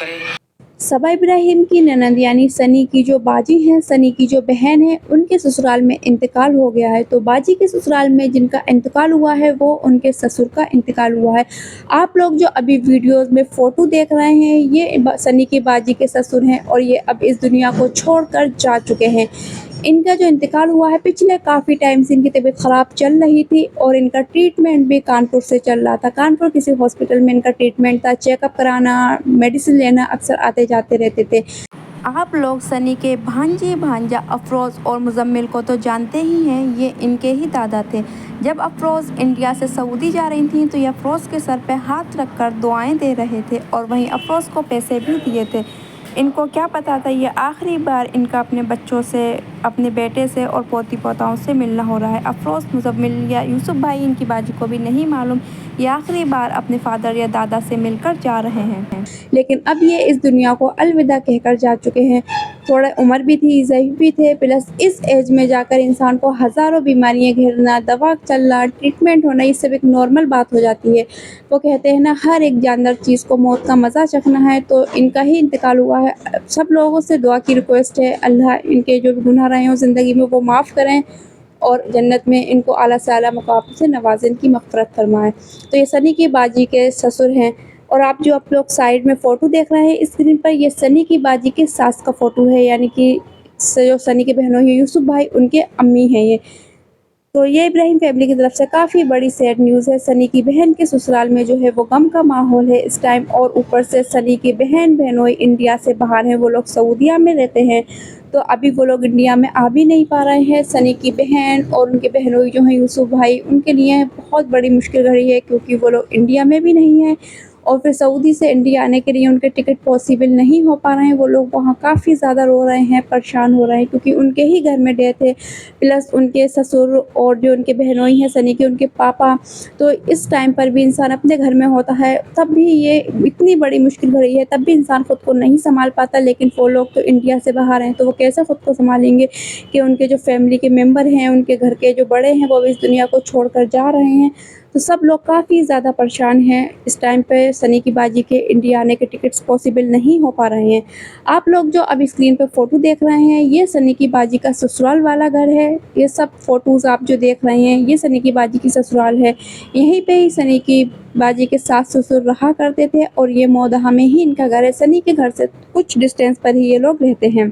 करे। सबा इब्राहिम की ननद यानी सनी की जो बाजी हैं, सनी की जो बहन है, उनके ससुराल में इंतकाल हो गया है। तो बाजी के ससुराल में जिनका इंतकाल हुआ है वो उनके ससुर का इंतकाल हुआ है। आप लोग जो अभी वीडियोस में फ़ोटो देख रहे हैं ये सनी की बाजी के ससुर हैं और ये अब इस दुनिया को छोड़कर जा चुके हैं। इनका जो इंतकाल हुआ है पिछले काफ़ी टाइम से इनकी तबीयत ख़राब चल रही थी और इनका ट्रीटमेंट भी कानपुर से चल रहा था। कानपुर किसी हॉस्पिटल में इनका ट्रीटमेंट था, चेकअप कराना, मेडिसिन लेना अक्सर आते जाते रहते थे। आप लोग सनी के भांजी भांजा अफरोज़ और मुजम्मिल को तो जानते ही हैं, ये इनके ही दादा थे। जब अफरोज़ इंडिया से सऊदी जा रही थीं तो ये अफरोज़ के सर पे हाथ रखकर दुआएं दे रहे थे और वहीं अफरोज़ को पैसे भी दिए थे। इनको क्या पता था ये आखिरी बार इनका अपने बच्चों से, अपने बेटे से और पोती पोताओं से मिलना हो रहा है। अफरोज़, मुजम्मिल या यूसुफ भाई इनकी बाजी को भी नहीं मालूम ये आखिरी बार अपने फादर या दादा से मिलकर जा रहे हैं। लेकिन अब ये इस दुनिया को अलविदा कहकर जा चुके हैं। थोड़ा उम्र भी थी, ज़ईफ़ भी थे, प्लस इस एज में जाकर इंसान को हज़ारों बीमारियाँ घेरना, दवा चलना, ट्रीटमेंट होना ये सब एक नॉर्मल बात हो जाती है। वो कहते हैं ना, हर एक जानदार चीज़ को मौत का मज़ा चखना है, तो इनका ही इंतकाल हुआ है। सब लोगों से दुआ की रिक्वेस्ट है, अल्लाह इनके जो भी गुनाह रहे हों ज़िंदगी में वो माफ़ करें और जन्नत में इनको आला से आला मकाम से नवाज़ें, इनकी मग़फ़िरत फरमाएँ। तो ये सनी की बाजी के ससुर हैं और आप लोग साइड में फ़ोटो देख रहे हैं स्क्रीन पर, ये सनी की बाजी के सास का फ़ोटो है, यानी कि जो सनी की बहनों हैं यूसुफ भाई, उनके अम्मी हैं ये। तो ये इब्राहिम फैमिली की तरफ से काफ़ी बड़ी सैड न्यूज़ है। सनी की बहन के ससुराल में जो है वो गम का माहौल है इस टाइम और ऊपर से सनी की बहनोई इंडिया से बाहर हैं, वो लोग सऊदीया में रहते हैं। तो अभी वो लोग इंडिया में आ भी नहीं पा रहे हैं। सनी की बहन और उनके बहनोई जो हैं यूसुफ भाई, उनके लिए बहुत बड़ी मुश्किल घड़ी है क्योंकि वो लोग इंडिया में भी नहीं हैं और फिर सऊदी से इंडिया आने के लिए उनके टिकट पॉसिबल नहीं हो पा रहे हैं। वो लोग वहाँ काफ़ी ज़्यादा रो रहे हैं, परेशान हो रहे हैं क्योंकि उनके ही घर में डेथ है, प्लस उनके ससुर और जो उनके बहनोई हैं सनी के, उनके पापा। तो इस टाइम पर भी इंसान अपने घर में होता है, तब भी ये इतनी बड़ी मुश्किल घड़ी है, तब भी इंसान ख़ुद को नहीं संभाल पाता। लेकिन वो लोग तो इंडिया से बाहर हैं, तो वो कैसे ख़ुद को संभालेंगे कि उनके जो फैमिली के मेम्बर हैं, उनके घर के जो बड़े हैं, वो भी इस दुनिया को छोड़कर जा रहे हैं। तो सब लोग काफ़ी ज़्यादा परेशान हैं इस टाइम पे। सनी की बाजी के इंडिया आने के टिकट्स पॉसिबल नहीं हो पा रहे हैं। आप लोग जो अभी स्क्रीन पे फ़ोटो देख रहे हैं, ये सनी की बाजी का ससुराल वाला घर है। ये सब फ़ोटोज़ आप जो देख रहे हैं, ये सनी की बाजी की ससुराल है। यहीं पे ही सनी की बाजी के सास-ससुर रहा करते थे और ये मौदहा में ही इनका घर है। सनी के घर से कुछ डिस्टेंस पर ही ये लोग रहते हैं।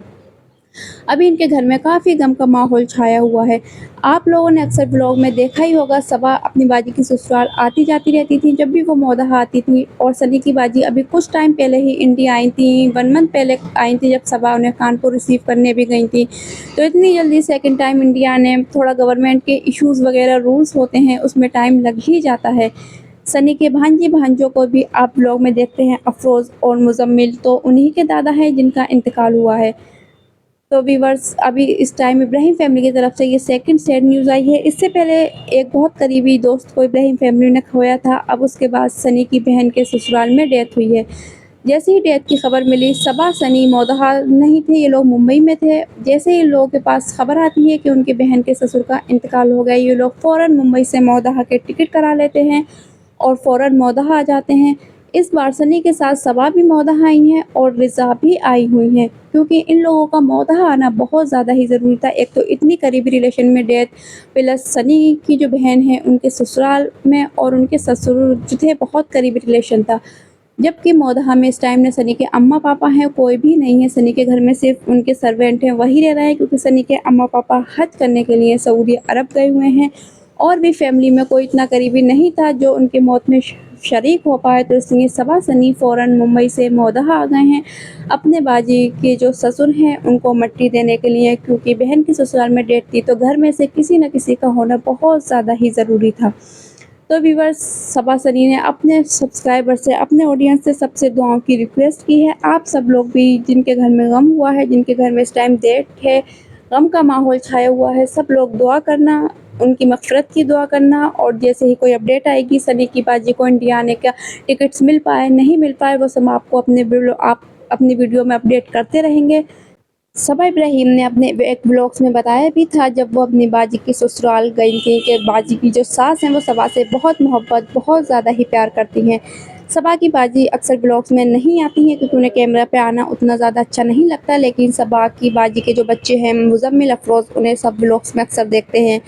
अभी इनके घर में काफ़ी गम का माहौल छाया हुआ है। आप लोगों ने अक्सर ब्लॉग में देखा ही होगा, सबा अपनी बाजी की ससुराल आती जाती रहती थी। जब भी वो मौदहा आती थी और सनी की बाजी अभी कुछ टाइम पहले ही इंडिया आई थी, 1 मंथ पहले आई थी, जब सबा उन्हें कानपुर रिसीव करने भी गई थी। तो इतनी जल्दी सेकंड टाइम इंडिया आने, थोड़ा गवर्नमेंट के इश्यूज़ वगैरह रूल्स होते हैं, उसमें टाइम लग ही जाता है। सनी के भांजी भांजों को भी आप ब्लॉग में देखते हैं, अफरोज़ और मुजम्मिल, तो उन्हीं के दादा हैं जिनका इंतकाल हुआ है। तो व्यूअर्स, अभी इस टाइम इब्राहिम फैमिली की तरफ से ये सेकंड सैड न्यूज़ आई है। इससे पहले एक बहुत करीबी दोस्त को इब्राहिम फैमिली ने खोया था। अब उसके बाद सनी की बहन के ससुराल में डेथ हुई है। जैसे ही डेथ की खबर मिली, सबा सनी मौदहा नहीं थे, ये लोग मुंबई में थे। जैसे ही लोगों के पास खबर आती है कि उनकी बहन के ससुर का इंतकाल हो गया, ये लोग फ़ौरन मुंबई से मौदहा के टिकट करा लेते हैं और फ़ौरन मौदहा आ जाते हैं। इस बार सनी के साथ सबा भी मौदहा आई हैं और रिज़ा भी आई हुई हैं क्योंकि इन लोगों का मौदहा आना बहुत ज़्यादा ही ज़रूरी था। एक तो इतनी करीबी रिलेशन में डेथ, प्लस सनी की जो बहन है उनके ससुराल में और उनके ससुर जो थे बहुत करीबी रिलेशन था। जबकि मौदहा में इस टाइम ने सनी के अम्मा पापा हैं, कोई भी नहीं है। सनी के घर में सिर्फ उनके सर्वेंट हैं, वही रह रहे हैं क्योंकि सनी के अम्मा पापा हज करने के लिए सऊदी अरब गए हुए हैं और भी फैमिली में कोई इतना करीबी नहीं था जो उनकी मौत में शरीक हो पाए। तो इसलिए सबा सनी फ़ौरन मुंबई से मौदहा आ गए हैं अपने बाजी के जो ससुर हैं उनको मट्टी देने के लिए, क्योंकि बहन की ससुराल में डेथ थी तो घर में से किसी न किसी का होना बहुत ज़्यादा ही ज़रूरी था। तो व्यूअर्स, सबा सनी ने अपने सब्सक्राइबर से, अपने ऑडियंस से सबसे दुआओं की रिक्वेस्ट की है। आप सब लोग भी जिनके घर में गम हुआ है, जिनके घर में इस टाइम डेथ है, गम का माहौल छाया हुआ है, सब लोग दुआ करना, उनकी मग़फ़िरत की दुआ करना। और जैसे ही कोई अपडेट आएगी सनी की बाजी को इंडिया आने का टिकट्स मिल पाए नहीं मिल पाए, वो सब आपको अपनी वीडियो में अपडेट करते रहेंगे। सबा इब्राहिम ने अपने एक ब्लॉग्स में बताया भी था जब वो अपनी बाजी की ससुराल गई थी कि बाजी की जो सास हैं वो सबा से बहुत मोहब्बत, बहुत ज़्यादा ही प्यार करती हैं। सबा की बाजी अक्सर ब्लॉग्स में नहीं आती हैं क्योंकि उन्हें कैमरा पे आना उतना ज़्यादा अच्छा नहीं लगता, लेकिन सबा की बाजी के जो बच्चे हैं मुज़म्मिल अफरोज़, उन्हें सब ब्लॉग्स में अक्सर देखते हैं।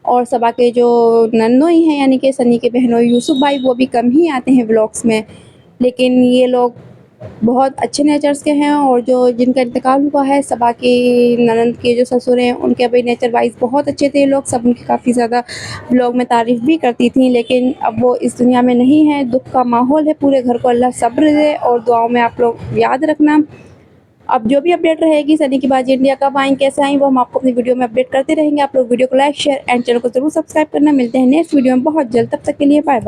और सबा के जो नंदोई हैं यानी कि सनी के बहनोई यूसुफ भाई, वो भी कम ही आते हैं ब्लॉग्स में, लेकिन ये लोग बहुत अच्छे नेचर्स के हैं। और जो जिनका इंतकाल हुआ है सबा की ननंद के जो ससुर हैं, उनके भी नेचर वाइज बहुत अच्छे थे। लोग सब उनकी काफ़ी ज़्यादा ब्लॉग में तारीफ़ भी करती थी, लेकिन अब वो इस दुनिया में नहीं है। दुख का माहौल है पूरे घर को, अल्लाह सब्र दे और दुआओं में आप लोग याद रखना। अब जो भी अपडेट रहेगी सनी की बाजी इंडिया कब आई, कैसे आई, वो हम आपको अपनी वीडियो में अपडेट करते रहेंगे। आप लोग वीडियो को लाइक, शेयर एंड चैनल को जरूर सब्सक्राइब करना। मिलते हैं नेक्स्ट वीडियो में बहुत जल्द, तब तक के लिए बाय बाय।